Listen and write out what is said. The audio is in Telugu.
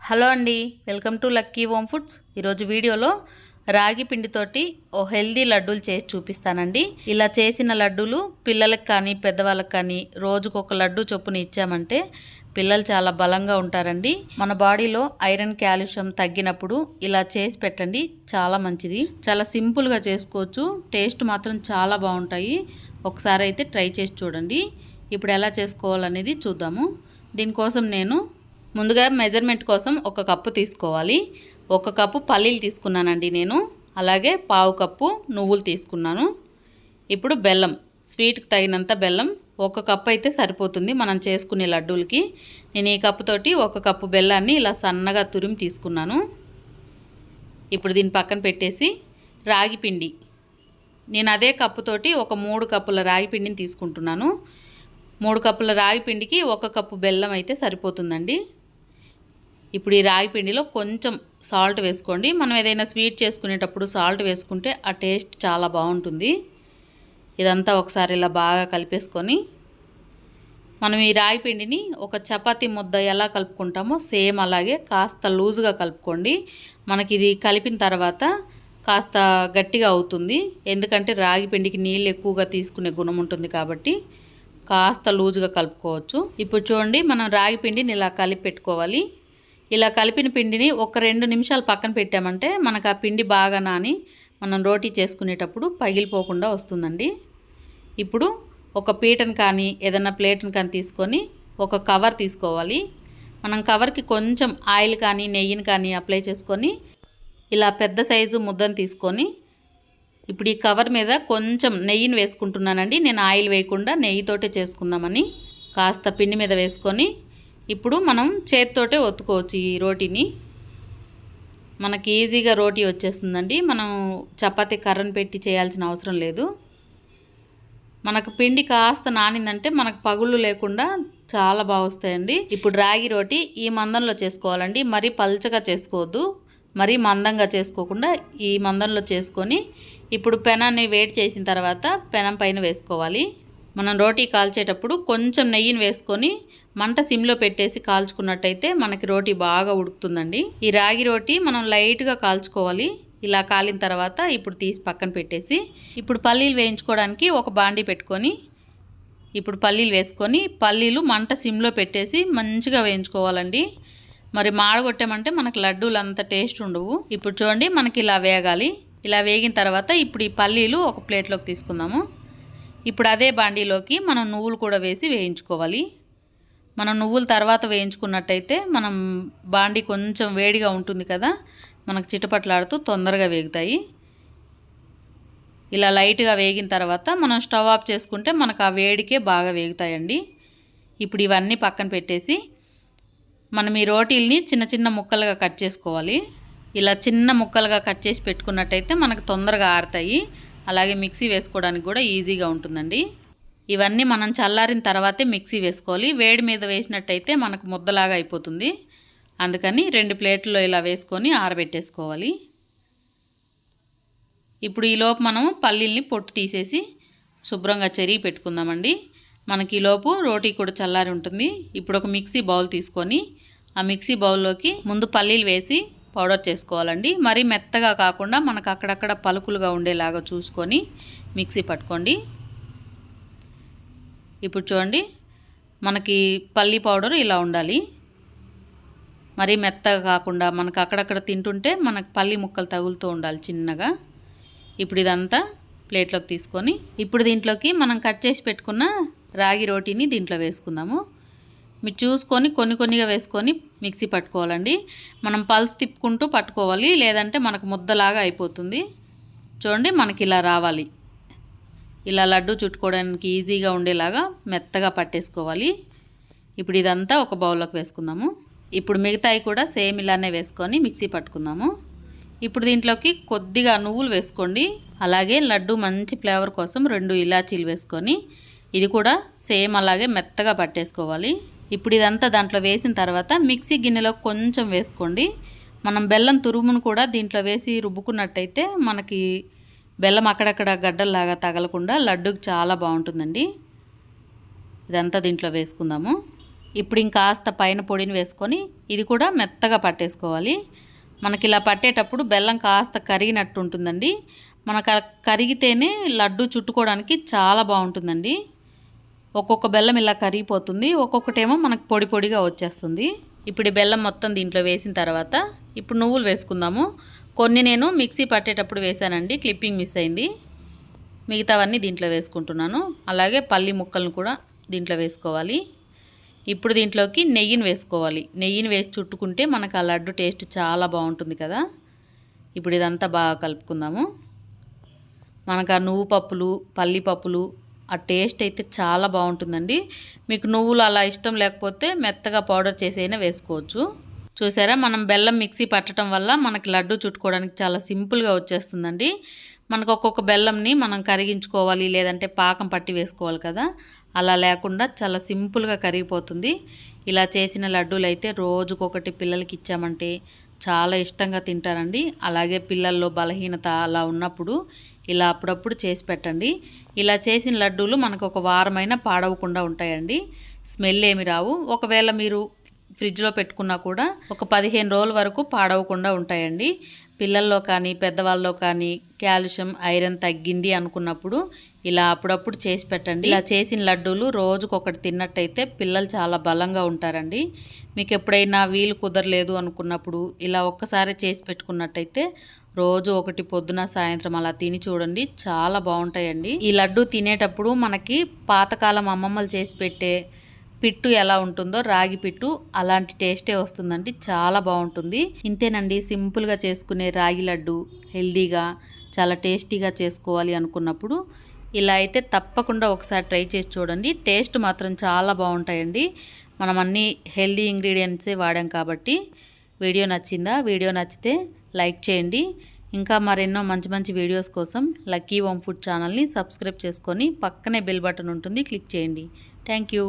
హలో అండి, welcome to lucky home foods. ఈరోజు వీడియోలో రాగి పిండితోటి ఓ హెల్దీ లడ్డూలు చేసి చూపిస్తానండి. ఇలా చేసిన లడ్డూలు పిల్లలకు కానీ పెద్దవాళ్ళకి కానీ రోజుకొక లడ్డు చొప్పున ఇచ్చామంటే పిల్లలు చాలా బలంగా ఉంటారండి. మన బాడీలో ఐరన్ కాల్షియం తగ్గినప్పుడు ఇలా చేసి పెట్టండి, చాలా మంచిది. చాలా సింపుల్గా చేసుకోవచ్చు, టేస్ట్ మాత్రం చాలా బాగుంటాయి. ఒకసారి అయితే ట్రై చేసి చూడండి. ఇప్పుడు ఎలా చేసుకోవాలనేది చూద్దాము. దీనికోసం నేను ముందుగా మెజర్మెంట్ కోసం ఒక కప్పు తీసుకోవాలి. ఒక కప్పు పల్లీలు తీసుకున్నానండి నేను. అలాగే పావు కప్పు నువ్వులు తీసుకున్నాను. ఇప్పుడు బెల్లం, స్వీట్కి తగినంత బెల్లం ఒక కప్పు అయితే సరిపోతుంది మనం చేసుకునే లడ్డూలకి. నేను ఈ కప్పుతోటి ఒక కప్పు బెల్లాన్ని ఇలా సన్నగా తురిమి తీసుకున్నాను. ఇప్పుడు దీన్ని పక్కన పెట్టేసి రాగి పిండి, నేను అదే కప్పుతోటి ఒక 3 కప్పుల రాగి పిండిని తీసుకుంటున్నాను. 3 కప్పుల రాగి పిండికి ఒక కప్పు బెల్లం అయితే సరిపోతుందండి. ఇప్పుడు ఈ రాగి పిండిలో కొంచెం సాల్ట్ వేసుకోండి. మనం ఏదైనా స్వీట్ చేసుకునేటప్పుడు సాల్ట్ వేసుకుంటే ఆ టేస్ట్ చాలా బాగుంటుంది. ఇదంతా ఒకసారి ఇలా బాగా కలిపేసుకొని మనం ఈ రాగి పిండిని ఒక చపాతీ ముద్ద ఎలా కలుపుకుంటామో సేమ్ అలాగే కాస్త లూజుగా కలుపుకోండి. మనకి ఇది కలిపిన తర్వాత కాస్త గట్టిగా అవుతుంది, ఎందుకంటే రాగి పిండికి నీళ్ళు ఎక్కువగా తీసుకునే గుణం ఉంటుంది కాబట్టి కాస్త లూజుగా కలుపుకోవచ్చు. ఇప్పుడు చూడండి, మనం రాగి పిండిని ఇలా కలిపి పెట్టుకోవాలి. ఇలా కలిపిన పిండిని ఒక 2 నిమిషాలు పక్కన పెట్టామంటే మనకు ఆ పిండి బాగా నాని మనం రోటీ చేసుకునేటప్పుడు పగిలిపోకుండా వస్తుందండి. ఇప్పుడు ఒక పీటను కానీ ఏదైనా ప్లేట్ని కానీ తీసుకొని ఒక కవర్ తీసుకోవాలి. మనం కవర్కి కొంచెం ఆయిల్ కానీ నెయ్యిని కానీ అప్లై చేసుకొని ఇలా పెద్ద సైజు ముద్దను తీసుకొని ఇప్పుడు ఈ కవర్ మీద కొంచెం నెయ్యిని వేసుకుంటున్నానండి. నేను ఆయిల్ వేయకుండా నెయ్యితోటే చేసుకుందామని కాస్త పిండి మీద వేసుకొని ఇప్పుడు మనం చేతితోటే ఒత్తుకోవచ్చు ఈ రోటీని. మనకి ఈజీగా రోటీ వచ్చేస్తుందండి. మనం చపాతీ కర్రను పెట్టి చేయాల్సిన అవసరం లేదు. మనకు పిండి కాస్త నానిందంటే మనకు పగుళ్ళు లేకుండా చాలా బాగా వస్తాయండి. ఇప్పుడు రాగి రోటీ ఈ మందంలో చేసుకోవాలండి. మరీ పల్చగా చేసుకోవద్దు, మరీ మందంగా చేసుకోకుండా ఈ మందంలో చేసుకొని ఇప్పుడు పెనాన్ని వేడి చేసిన తర్వాత పెనం పైన వేసుకోవాలి. మనం రోటీ కాల్చేటప్పుడు కొంచెం నెయ్యిని వేసుకొని మంట సిమ్లో పెట్టేసి కాల్చుకున్నట్టయితే మనకి రోటీ బాగా ఉడుకుతుందండి. ఈ రాగి రోటీ మనం లైట్గా కాల్చుకోవాలి. ఇలా కాలిన తర్వాత ఇప్పుడు తీసి పక్కన పెట్టేసి ఇప్పుడు పల్లీలు వేయించుకోవడానికి ఒక బాండీ పెట్టుకొని ఇప్పుడు పల్లీలు వేసుకొని పల్లీలు మంట సిమ్లో పెట్టేసి మంచిగా వేయించుకోవాలండి. మరి మాడగొట్టామంటే మనకు లడ్డూలు అంత టేస్ట్ ఉండవు. ఇప్పుడు చూడండి, మనకి ఇలా వేగాలి. ఇలా వేగిన తర్వాత ఇప్పుడు ఈ పల్లీలు ఒక ప్లేట్లోకి తీసుకుందాము. ఇప్పుడు అదే బాండీలోకి మనం నువ్వులు కూడా వేసి వేయించుకోవాలి. మనం నువ్వులు తర్వాత వేయించుకున్నట్టయితే మనం బాండీ కొంచెం వేడిగా ఉంటుంది కదా, మనకు చిటపట్లాడుతూ తొందరగా వేగుతాయి. ఇలా లైట్గా వేగిన తర్వాత మనం స్టవ్ ఆఫ్ చేసుకుంటే మనకు ఆ వేడికే బాగా వేగుతాయండి. ఇప్పుడు ఇవన్నీ పక్కన పెట్టేసి మనం ఈ రోటీల్ని చిన్న చిన్న ముక్కలుగా కట్ చేసుకోవాలి. ఇలా చిన్న ముక్కలుగా కట్ చేసి పెట్టుకున్నట్టయితే మనకు తొందరగా ఆరుతాయి. అలాగే మిక్సీ వేసుకోవడానికి కూడా ఈజీగా ఉంటుందండి. ఇవన్నీ మనం చల్లారిన తర్వాతే మిక్సీ వేసుకోవాలి. వేడి మీద వేసినట్టయితే మనకు ముద్దలాగా అయిపోతుంది. అందుకని 2 ప్లేట్లలో ఇలా వేసుకొని ఆరబెట్టేసుకోవాలి. ఇప్పుడు ఈలోపు మనం పల్లీల్ని పొట్టు తీసేసి శుభ్రంగా చెరిగి పెట్టుకుందామండి. మనకి ఈలోపు రోటీ కూడా చల్లారి ఉంటుంది. ఇప్పుడు ఒక మిక్సీ బౌల్ తీసుకొని ఆ మిక్సీ బౌల్లోకి ముందు పల్లీలు వేసి పౌడర్ చేసుకోవాలండి. మరీ మెత్తగా కాకుండా మనకు అక్కడక్కడ పలుకులుగా ఉండేలాగా చూసుకొని మిక్సీ పట్టుకోండి. ఇప్పుడు చూడండి, మనకి పల్లీ పౌడర్ ఇలా ఉండాలి. మరీ మెత్తగా కాకుండా మనకు అక్కడక్కడ తింటుంటే మనకు పల్లీ ముక్కలు తగులుతూ ఉండాలి చిన్నగా. ఇప్పుడు ఇదంతా ప్లేట్లోకి తీసుకొని ఇప్పుడు దీంట్లోకి మనం కట్ చేసి పెట్టుకున్న రాగి రోటీని దీంట్లో వేసుకుందాము. మీరు చూసుకొని కొన్నిగా వేసుకొని మిక్సీ పట్టుకోవాలండి. మనం పల్స్ తిప్పుకుంటూ పట్టుకోవాలి, లేదంటే మనకు ముద్దలాగా అయిపోతుంది. చూడండి, మనకి ఇలా రావాలి. ఇలా లడ్డు చుట్టుకోవడానికి ఈజీగా ఉండేలాగా మెత్తగా పట్టేసుకోవాలి. ఇప్పుడు ఇదంతా ఒక బౌల్లోకి వేసుకుందాము. ఇప్పుడు మిగతాయి కూడా సేమ్ ఇలానే వేసుకొని మిక్సీ పట్టుకుందాము. ఇప్పుడు దీంట్లోకి కొద్దిగా నువ్వులు వేసుకోండి. అలాగే లడ్డు మంచి ఫ్లేవర్ కోసం 2 ఇలాచీలు వేసుకొని ఇది కూడా సేమ్ అలాగే మెత్తగా పట్టేసుకోవాలి. ఇప్పుడు ఇదంతా దాంట్లో వేసిన తర్వాత మిక్సీ గిన్నెలో కొంచెం వేసుకోండి. మనం బెల్లం తురుమును కూడా దీంట్లో వేసి రుబ్బుకున్నట్టయితే మనకి బెల్లం అక్కడక్కడ గడ్డల్లాగా తగలకుండా లడ్డూకి చాలా బాగుంటుందండి. ఇదంతా దీంట్లో వేసుకుందాము. ఇప్పుడు ఇంకాస్త పైన పొడిని వేసుకొని ఇది కూడా మెత్తగా పట్టేసుకోవాలి. మనకి ఇలా పట్టేటప్పుడు బెల్లం కాస్త కరిగినట్టు ఉంటుందండి. మనకు కరిగితేనే లడ్డు చుట్టుకోవడానికి చాలా బాగుంటుందండి. ఒక్కొక్క బెల్లం ఇలా కరిగిపోతుంది, ఒక్కొక్కటేమో మనకు పొడి పొడిగా వచ్చేస్తుంది. ఇప్పుడు ఈ బెల్లం మొత్తం దీంట్లో వేసిన తర్వాత ఇప్పుడు నువ్వులు వేసుకుందాము. కొన్ని నేను మిక్సీ పట్టేటప్పుడు వేసానండి, క్లిప్పింగ్ మిస్ అయింది. మిగతావన్నీ దీంట్లో వేసుకుంటున్నాను. అలాగే పల్లి ముక్కలను కూడా దీంట్లో వేసుకోవాలి. ఇప్పుడు దీంట్లోకి నెయ్యిని వేసుకోవాలి. నెయ్యిని వేసి చుట్టుకుంటే మనకు ఆ లడ్డు టేస్ట్ చాలా బాగుంటుంది కదా. ఇప్పుడు ఇదంతా బాగా కలుపుకుందాము. మనకు ఆ నువ్వు పప్పులు, పల్లి పప్పులు ఆ టేస్ట్ అయితే చాలా బాగుంటుందండి. మీకు నువ్వులు అలా ఇష్టం లేకపోతే మెత్తగా పౌడర్ చేసైనా వేసుకోవచ్చు. చూసారా, మనం బెల్లం మిక్సీ పట్టడం వల్ల మనకి లడ్డు చుట్టుకోవడానికి చాలా సింపుల్గా వచ్చేస్తుందండి. మనకు ఒక్కొక్క బెల్లంని మనం కరిగించుకోవాలి, లేదంటే పాకం పట్టి వేసుకోవాలి కదా. అలా లేకుండా చాలా సింపుల్గా కరిగిపోతుంది. ఇలా చేసిన లడ్డూలు అయితే రోజుకొకటి పిల్లలకి ఇచ్చామంటే చాలా ఇష్టంగా తింటారండి. అలాగే పిల్లల్లో బలహీనత అలా ఉన్నప్పుడు ఇలా అప్పుడప్పుడు చేసి పెట్టండి. ఇలా చేసిన లడ్డూలు మనకు ఒక వారమైనా పాడవకుండా ఉంటాయండి. స్మెల్ ఏమి రావు. ఒకవేళ మీరు ఫ్రిడ్జ్లో పెట్టుకున్నా కూడా ఒక 15 రోజుల వరకు పాడవకుండా ఉంటాయండి. పిల్లల్లో కానీ పెద్దవాళ్ళలో కానీ కాల్షియం, ఐరన్ తగ్గింది అనుకున్నప్పుడు ఇలా అప్పుడప్పుడు చేసి పెట్టండి. ఇలా చేసిన లడ్డూలు రోజుకొకటి తిన్నట్టయితే పిల్లలు చాలా బలంగా ఉంటారండి. మీకు ఎప్పుడైనా వీలు కుదరలేదు అనుకున్నప్పుడు ఇలా ఒక్కసారి చేసి పెట్టుకున్నట్టయితే రోజు ఒకటి పొద్దున సాయంత్రం అలా తిని చూడండి, చాలా బాగుంటాయండి. ఈ లడ్డు తినేటప్పుడు మనకి పాతకాలం అమ్మమ్మలు చేసి పెట్టే పిట్టు ఎలా ఉంటుందో, రాగి పిట్టు అలాంటి టేస్టే వస్తుందండి. చాలా బాగుంటుంది. ఇంతేనండి, సింపుల్గా చేసుకునే రాగి లడ్డు. హెల్దీగా చాలా టేస్టీగా చేసుకోవాలి అనుకున్నప్పుడు ఇలా అయితే తప్పకుండా ఒకసారి ట్రై చేసి చూడండి. టేస్ట్ మాత్రం చాలా బాగుంటాయండి. మనం అన్ని హెల్దీ ఇంగ్రీడియంట్సే వాడాం కాబట్టి. వీడియో నచ్చిందా? వీడియో నచ్చితే లైక్ చేయండి. ఇంకా మరెన్నో మంచి మంచి వీడియోస్ కోసం లక్కీ హోమ్ ఫుడ్ ఛానల్ని సబ్స్క్రైబ్ చేసుకొని పక్కనే బెల్ బటన్ ఉంటుంది, క్లిక్ చేయండి. Thank you.